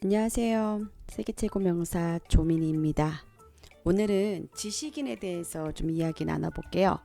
안녕하세요. 세계 최고 명사 조민희입니다. 오늘은 지식인에 대해서 좀 이야기 나눠볼게요.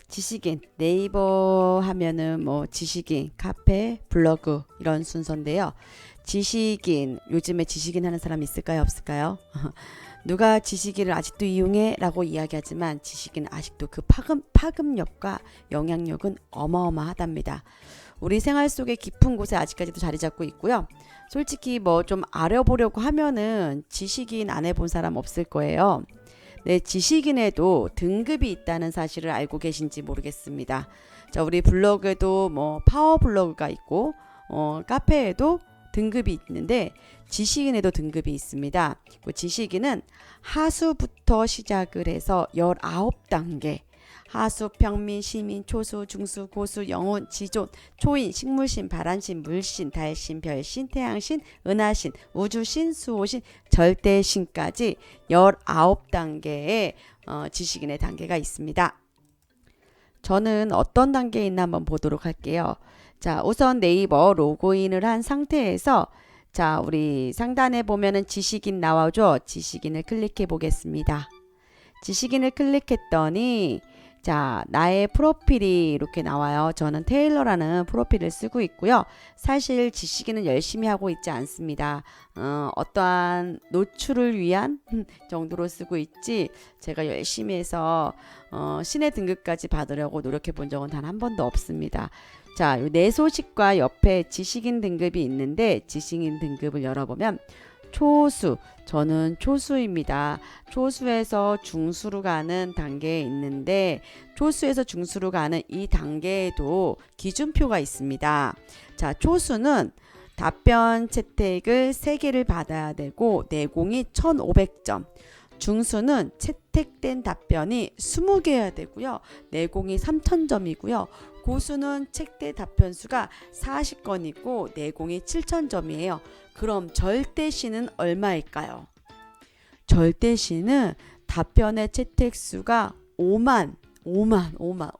지식인, 네이버 하면은 뭐 지식인, 카페, 블로그 이런 순서인데요. 지식인, 요즘에 지식인 하는 사람 있을까요? 없을까요? 누가 지식인을 아직도 이용해? 라고 이야기하지만 지식인 아직도 그 파급력과 영향력은 어마어마하답니다. 우리 생활 속의 깊은 곳에 아직까지도 자리 잡고 있고요. 솔직히 뭐 좀 알아보려고 하면은 지식인 안 해본 사람 없을 거예요. 네, 지식인에도 등급이 있다는 사실을 알고 계신지 모르겠습니다. 자, 우리 블로그에도 뭐 파워 블로그가 있고, 카페에도 등급이 있는데 지식인에도 등급이 있습니다. 그 지식인은 하수부터 시작을 해서 19단계 하수, 평민, 시민, 초수, 중수, 고수, 영혼, 지존, 초인, 식물신, 바란신, 물신, 달신, 별신, 태양신, 은하신, 우주신, 수호신, 절대신까지 19단계의 지식인의 단계가 있습니다. 저는 어떤 단계에 있나 한번 보도록 할게요. 자, 우선 네이버 로그인을 한 상태에서 자, 우리 상단에 보면은 지식인 나와죠. 지식인을 클릭해 보겠습니다. 지식인을 클릭했더니 자, 나의 프로필이 이렇게 나와요. 저는 테일러라는 프로필을 쓰고 있고요. 사실 지식인은 열심히 하고 있지 않습니다. 어떠한 노출을 위한 정도로 쓰고 있지 제가 열심히 해서 신의 등급까지 받으려고 노력해 본 적은 단 한 번도 없습니다. 자, 내 소식과 옆에 지식인 등급이 있는데 지식인 등급을 열어보면 초수, 저는 초수입니다. 초수에서 중수로 가는 단계에 있는데 초수에서 중수로 가는 이 단계에도 기준표가 있습니다. 자, 초수는 답변 채택을 3개를 받아야 되고 내공이 1500점. 중수는 채택된 답변이 20개여야 되고요. 내공이 3000점이고요. 고수는 채택 답변 수가 40건이고 내공이 7000점이에요. 그럼 절대시는 얼마일까요? 절대시는 답변의 채택 수가 5만.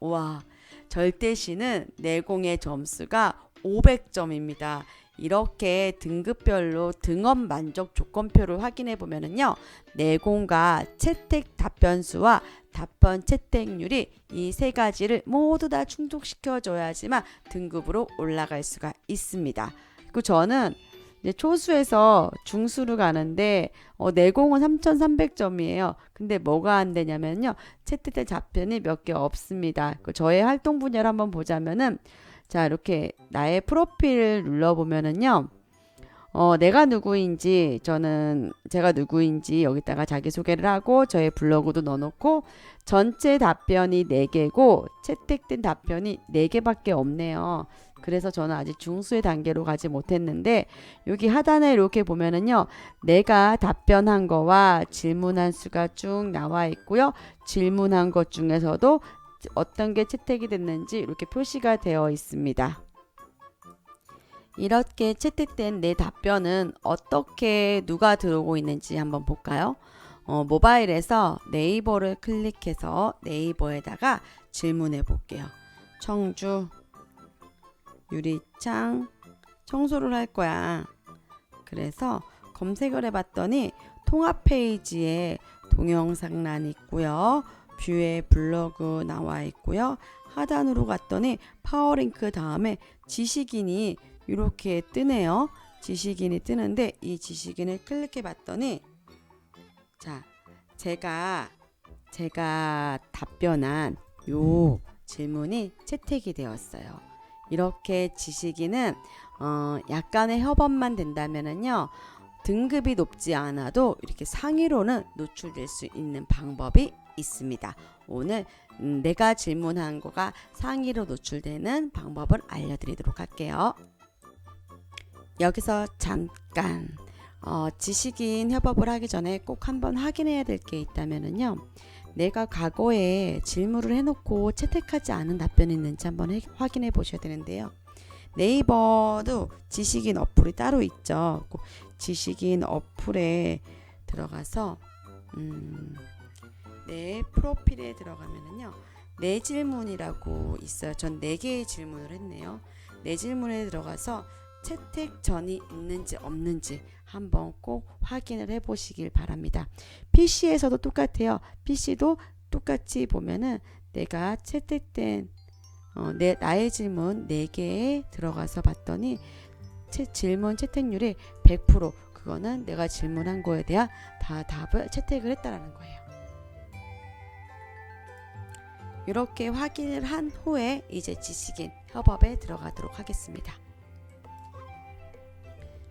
와. 절대시는 내공의 점수가 500점입니다. 이렇게 등급별로 등업 만족 조건표를 확인해 보면은요. 내공과 채택 답변 수와 답변 채택률이 이 세 가지를 모두 다 충족시켜 줘야지만 등급으로 올라갈 수가 있습니다. 그리고 저는 이제 초수에서 중수로 가는데 내공은 3,300점이에요. 근데 뭐가 안 되냐면요. 채택된 답변이 몇 개 없습니다. 저의 활동 분야를 한번 보자면은 자, 이렇게 나의 프로필을 눌러보면은요. 내가 누구인지 제가 누구인지 여기다가 자기소개를 하고 저의 블로그도 넣어놓고 전체 답변이 4개고 채택된 답변이 4개밖에 없네요. 그래서 저는 아직 중수의 단계로 가지 못했는데 여기 하단에 이렇게 보면은요. 내가 답변한 거와 질문한 수가 쭉 나와 있고요. 질문한 것 중에서도 어떤 게 채택이 됐는지 이렇게 표시가 되어 있습니다. 이렇게 채택된 내 답변은 어떻게 누가 들어오고 있는지 한번 볼까요? 모바일에서 네이버를 클릭해서 네이버에다가 질문해 볼게요. 청주 유리창 청소를 할 거야. 그래서 검색을 해봤더니 통합 페이지에 동영상란이 있고요. 뷰에 블로그 나와 있고요. 하단으로 갔더니 파워링크 다음에 지식인이 이렇게 뜨네요. 지식인이 뜨는데 이 지식인을 클릭해 봤더니 자, 제가 답변한 요 질문이 채택이 되었어요. 이렇게 지식인은 약간의 협업만 된다면은요. 등급이 높지 않아도 이렇게 상위로는 노출될 수 있는 방법이 있습니다. 오늘 내가 질문한 거가 상위로 노출되는 방법을 알려드리도록 할게요. 여기서 잠깐 지식인 협업을 하기 전에 꼭 한번 확인해야 될 게 있다면은요. 내가 과거에 질문을 해놓고 채택하지 않은 답변이 있는지 한번 확인해 보셔야 되는데요. 네이버도 지식인 어플이 따로 있죠. 지식인 어플에 들어가서 내 프로필에 들어가면은요. 내 질문이라고 있어요. 전 4개의 질문을 했네요. 내 질문에 들어가서 채택전이 있는지 없는지 한번 꼭 확인을 해 보시길 바랍니다. PC에서도 똑같아요. PC도 똑같이 보면은 내가 채택된 나의 질문 4개에 들어가서 봤더니 질문 채택률이 100%, 그거는 내가 질문한 거에 대한 다 답을 채택을 했다라는 거예요. 이렇게 확인을 한 후에 이제 지식인 협업에 들어가도록 하겠습니다.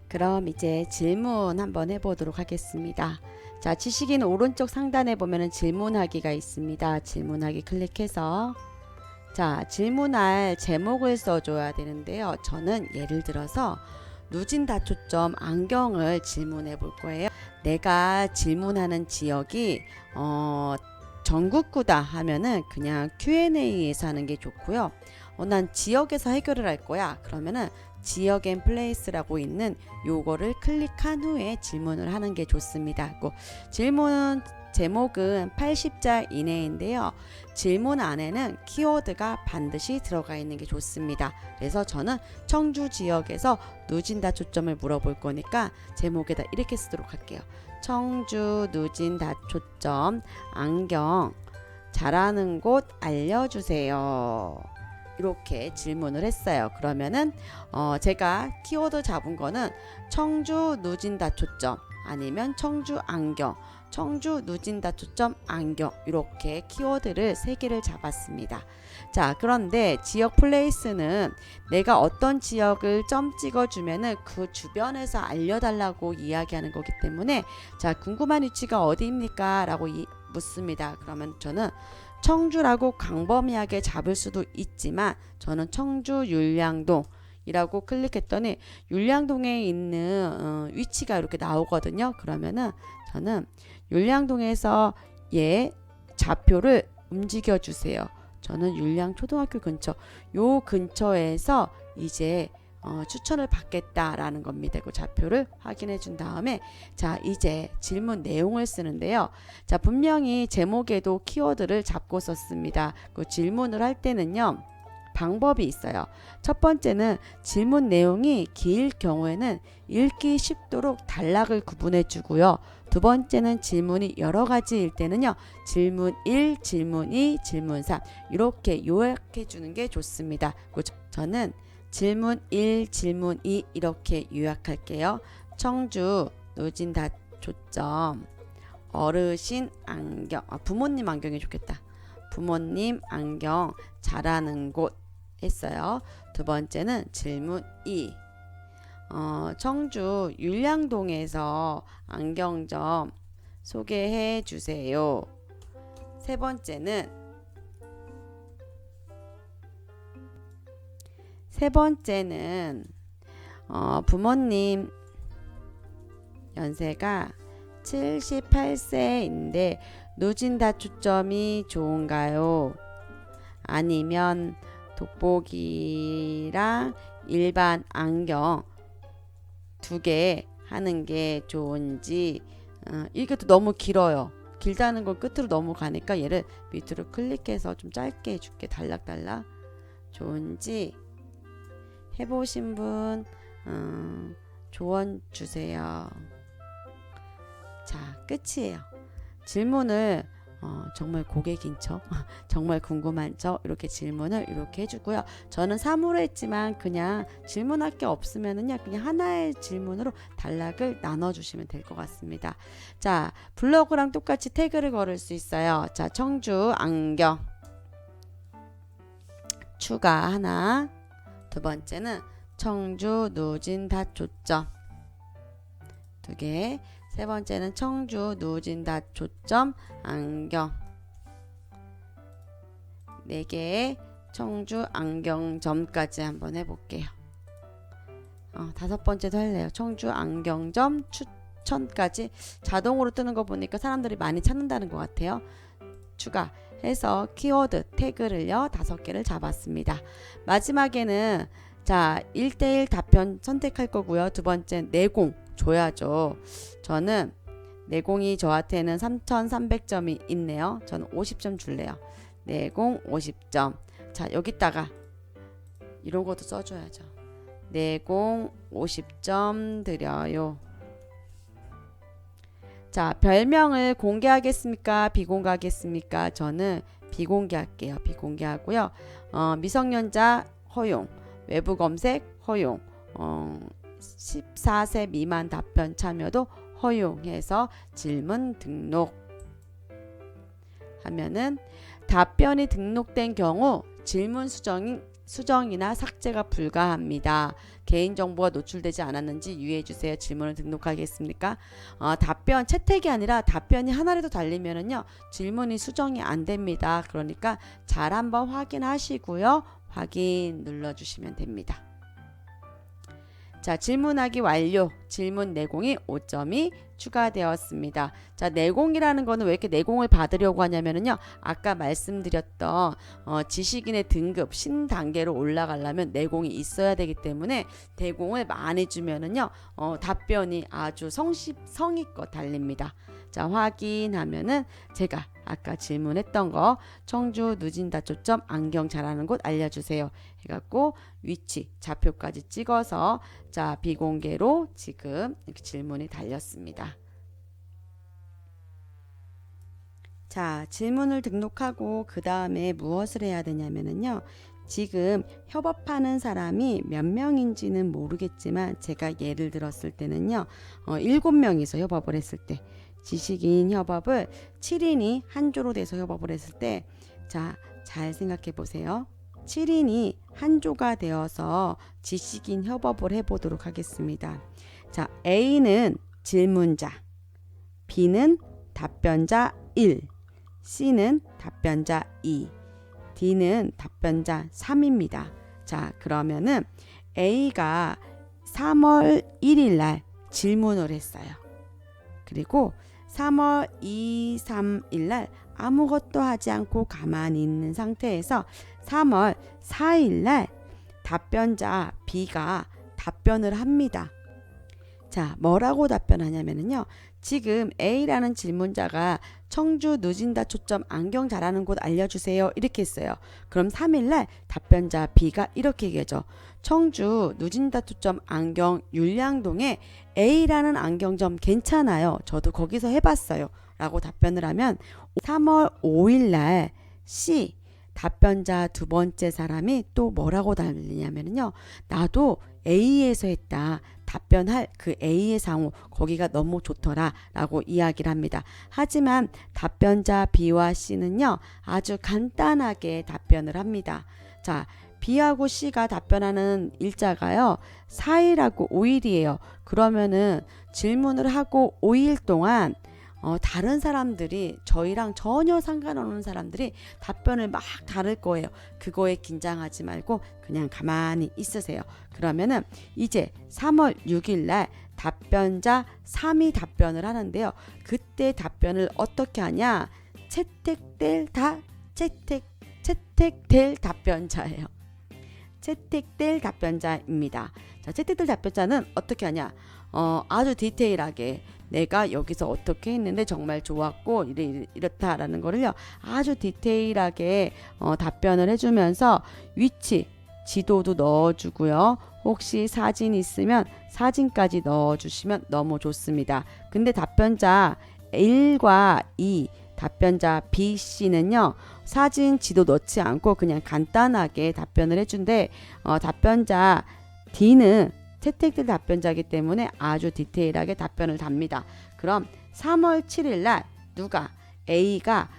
그럼 이제 질문 한번 해보도록 하겠습니다. 자, 지식인 오른쪽 상단에 보면은 질문하기가 있습니다. 질문하기 클릭해서 자, 질문할 제목을 써줘야 되는데요. 저는 예를 들어서 누진 다초점 안경을 질문해 볼 거예요. 내가 질문하는 지역이 전국구다 하면은 그냥 Q&A에서 하는 게 좋고요. 난 지역에서 해결을 할 거야. 그러면은 지역 앤 플레이스라고 있는 요거를 클릭한 후에 질문을 하는 게 좋습니다. 질문 제목은 80자 이내인데요. 질문 안에는 키워드가 반드시 들어가 있는 게 좋습니다. 그래서 저는 청주 지역에서 누진다 초점을 물어볼 거니까 제목에다 이렇게 쓰도록 할게요. 청주 누진다 초점 안경 잘하는 곳 알려주세요. 이렇게 질문을 했어요. 그러면은 제가 키워드 잡은 거는 청주 누진다 초점 아니면 청주 안경, 청주 누진다 초점 안경, 이렇게 키워드를 3개를 잡았습니다. 자, 그런데 지역 플레이스는 내가 어떤 지역을 점 찍어주면은 그 주변에서 알려달라고 이야기하는 거기 때문에 자, 궁금한 위치가 어디입니까? 라고 묻습니다. 그러면 저는 청주라고 광범위하게 잡을 수도 있지만 저는 청주 율량동 이라고 클릭했더니 율량동에 있는 위치가 이렇게 나오거든요. 그러면은 저는 율량동에서 좌표를 움직여 주세요. 저는 율량초등학교 근처, 요 근처에서 이제 추천을 받겠다라는 겁니다. 그 좌표를 확인해 준 다음에 자, 이제 질문 내용을 쓰는데요. 자, 분명히 제목에도 키워드를 잡고 썼습니다. 그 질문을 할 때는요, 방법이 있어요. 첫 번째는 질문 내용이 길 경우에는 읽기 쉽도록 단락을 구분해 주고요. 두 번째는 질문이 여러 가지일 때는요, 질문 1, 질문 2, 질문 3 이렇게 요약해 주는 게 좋습니다. 저는 질문 1, 질문 2 이렇게 요약할게요. 청주 누진다 초점 어르신 안경, 부모님 안경이 좋겠다. 부모님 안경 잘하는 곳 했어요. 두 번째는 질문 2. 청주 율량동에서 안경점 소개해 주세요. 세 번째는 부모님 연세가 78세인데 누진다 초점이 좋은가요? 아니면 돋보기랑 일반 안경 2개 하는 게 좋은지. 이게 또 너무 길어요. 길다는 건 끝으로 넘어가니까 얘를 밑으로 클릭해서 좀 짧게 해줄게. 단락단락 좋은지 해보신 분 조언 주세요. 자, 끝이에요. 질문을 정말 고객인 척 정말 궁금한 척 이렇게 질문을 이렇게 해주고요. 저는 3으로 했지만 그냥 질문할 게 없으면은요, 그냥 하나의 질문으로 단락을 나눠주시면 될 것 같습니다. 자, 블로그랑 똑같이 태그를 걸을 수 있어요. 자, 청주 안경 추가 하나, 두 번째는 청주 누진다 초점 2개, 세 번째는 청주 누진다 초점 안경 4개의 청주 안경점까지 한번 해볼게요. 5번째도 할래요. 청주 안경점 추천까지 자동으로 뜨는 거 보니까 사람들이 많이 찾는다는 것 같아요. 추가해서 키워드 태그를요 5개를 잡았습니다. 마지막에는 자, 1대1 답변 선택할 거고요. 두 번째 내공 줘야죠. 저는 내공이 저한테는 3,300점이 있네요. 저는 50점 줄래요. 내공 50점. 자, 여기다가 이런 것도 써줘야죠. 내공 50점 드려요. 자, 별명을 공개하겠습니까? 비공개하겠습니까? 저는 비공개할게요. 비공개하고요. 미성년자 허용, 외부 검색 허용, 14세 미만 답변 참여도 허용해서 질문 등록 하면은 답변이 등록된 경우 질문 수정이나 삭제가 불가합니다. 개인정보가 노출되지 않았는지 유의해주세요. 질문을 등록하겠습니까? 답변 채택이 아니라 답변이 하나라도 달리면은요 질문이 수정이 안 됩니다. 그러니까 잘 한번 확인하시고요. 확인 눌러주시면 됩니다. 자, 질문하기 완료. 질문 내공이 5점이 추가되었습니다. 자, 내공이라는 거는 왜 이렇게 내공을 받으려고 하냐면요. 아까 말씀드렸던 지식인의 등급 신단계로 올라가려면 내공이 있어야 되기 때문에 내공을 많이 주면은요. 답변이 아주 성의껏 달립니다. 자, 확인하면은 제가 아까 질문했던 거 청주 누진다 초점 안경 잘하는 곳 알려주세요 해갖고 위치 좌표까지 찍어서 자 비공개로 지금 이렇게 질문이 달렸습니다. 자, 질문을 등록하고 그 다음에 무엇을 해야 되냐면요. 지금 협업하는 사람이 몇 명인지는 모르겠지만 제가 예를 들었을 때는요. 7명이서 협업을 했을 때 지식인 협업을 7인이 한 조로 돼서 협업을 했을 때 자, 잘 생각해 보세요. 7인이 한 조가 되어서 지식인 협업을 해보도록 하겠습니다. 자, A는 질문자, B는 답변자 1, C는 답변자 2, D는 답변자 3입니다. 자, 그러면은 A가 3월 1일 날 질문을 했어요. 그리고 3월 2, 3일 날 아무것도 하지 않고 가만히 있는 상태에서 3월 4일 날 답변자 B가 답변을 합니다. 자, 뭐라고 답변하냐면요. 지금 A라는 질문자가 청주 누진다 초점 안경 잘하는 곳 알려주세요. 이렇게 했어요. 그럼 3일날 답변자 B가 이렇게 얘기하죠. 청주 누진다 초점 안경 율량동에 A라는 안경점 괜찮아요. 저도 거기서 해봤어요. 라고 답변을 하면 3월 5일날 C 답변자 두 번째 사람이 또 뭐라고 달리냐면요. 나도 A에서 했다. 답변할 그 A의 상호 거기가 너무 좋더라 라고 이야기를 합니다. 하지만 답변자 B와 C는요. 아주 간단하게 답변을 합니다. 자, B하고 C가 답변하는 일자가요. 4일하고 5일이에요. 그러면은 질문을 하고 5일 동안 다른 사람들이 저희랑 전혀 상관없는 사람들이 답변을 막 다를 거예요. 그거에 긴장하지 말고 그냥 가만히 있으세요. 그러면은 이제 3월 6일 날 답변자 3이 답변을 하는데요. 그때 답변을 어떻게 하냐? 채택될 답변자예요. 채택될 답변자입니다. 자, 채택될 답변자는 어떻게 하냐? 아주 디테일하게 내가 여기서 어떻게 했는데 정말 좋았고 이렇다라는 거를요 아주 디테일하게 답변을 해주면서 위치 지도도 넣어주고요. 혹시 사진 있으면 사진까지 넣어주시면 너무 좋습니다. 근데 답변자 1과 2 답변자 B, C는요 사진 지도 넣지 않고 그냥 간단하게 답변을 해준데 답변자 D는 채택될 답변자이기 때문에 아주 디테일하게 답변을 답니다. 그럼 3월 7일 날 누가 A가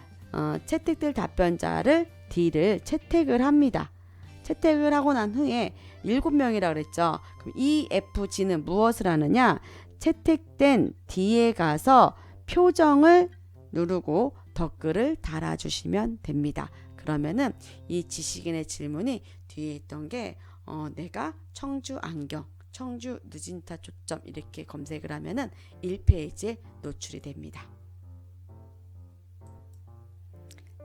채택될 답변자를 D를 채택을 합니다. 채택을 하고 난 후에 7명이라 그랬죠. 그럼 E, F, G는 무엇을 하느냐? 채택된 D에 가서 표정을 누르고 댓글을 달아주시면 됩니다. 그러면은 이 지식인의 질문이 뒤에 있던 게 내가 청주 안경 청주 누진타 초점 이렇게 검색을 하면은 1페이지에 노출이 됩니다.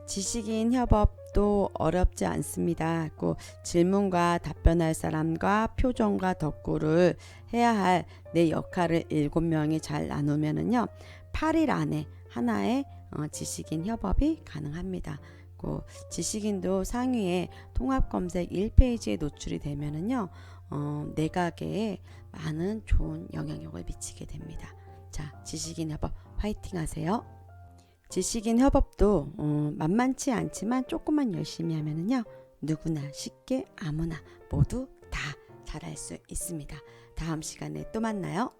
지식인 협업도 어렵지 않습니다. 꼭 질문과 답변할 사람과 표정과 덕구를 해야 할 내 역할을 7명이 잘 나누면은요 8일 안에 하나의 지식인 협업이 가능합니다. 지식인도 상위에 통합 검색 1페이지에 노출이 되면은요 내각에 많은 좋은 영향력을 미치게 됩니다. 자, 지식인 협업 화이팅 하세요. 지식인 협업도 만만치 않지만 조금만 열심히 하면은요, 누구나 쉽게 아무나 모두 다 잘할 수 있습니다. 다음 시간에 또 만나요.